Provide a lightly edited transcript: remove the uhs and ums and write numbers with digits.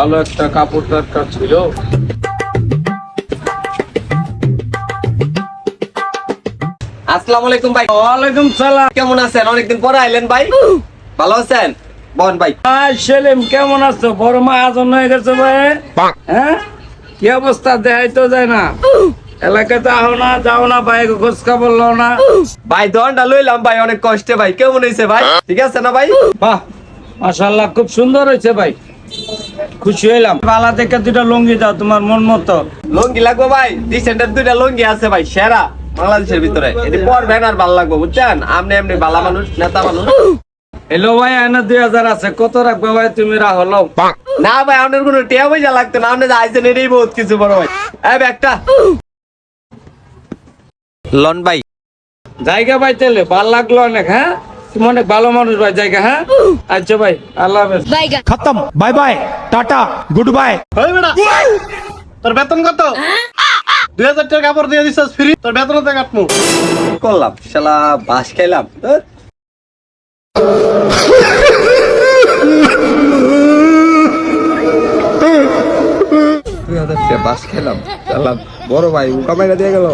ভালো একটা কাপড় দরকার ছিল। আসসালামু আলাইকুম ভাই। ওয়ালাইকুম সালাম। কেমন আছেন? অনেকদিন পরে আইলেন ভাই, ভালো আছেন? বন ভাই। সেলিম কেমন আছো? বড় মাহাজন হয়ে গেছে ভাই। হ্যাঁ, কি অবস্থা? দেখাই তো যায় না, এলাকাতে আহো না, যাও না ভাই, খোঁজ খবর লও না। ভাই দনটা লইলাম ভাই অনেক কষ্টে ভাই। কেমন হয়েছে ভাই? ঠিক আছে না ভাই? বাহ, মাশাআল্লাহ, খুব সুন্দর হয়েছে ভাই, খুশি হইলাম। বালা থেকে দুটা লুঙ্গি দাও তোমার মন মতো। লুঙ্গি লাগবো ভাই? রিসেন্টের দুইটা লুঙ্গি আছে ভাই, সেরা বাংলাদেশের ভিতরে। এটি পরবেন আর ভালো লাগবো, বুঝছেন? আপনি এমনি ভালো মানুষ, নেতা মানুষ। এলো ভাই, আয়না 2000 আছে, কত রাখবে ভাই? তুমি রাখো লও। না ভাই, আপনার কোনো টিয়া পয়সা লাগতো না, আপনি আইসেন এটাই বহুত কিছু বড় ভাই। এই ব্যাগটা লন ভাই। জায়গা ভাই, তাহলে ভাল লাগলো অনেক। হ্যাঁ, তুমি অনেক ভালো মানুষ ভাই। জায়গা, হ্যাঁ, আচ্ছা ভাই, আল্লাহ হাফেজ। खत्म, bye bye, tata, goodbye. তোর বেতন কত? 2000 টাকা কাপড় দিয়ে দিছিস ফ্রি, তোর বেতন তো কাটমু। করলাম শালা, বাস খাইলাম। বাস খেলাম, বড় ভাই কামাইটা দিয়ে গেল।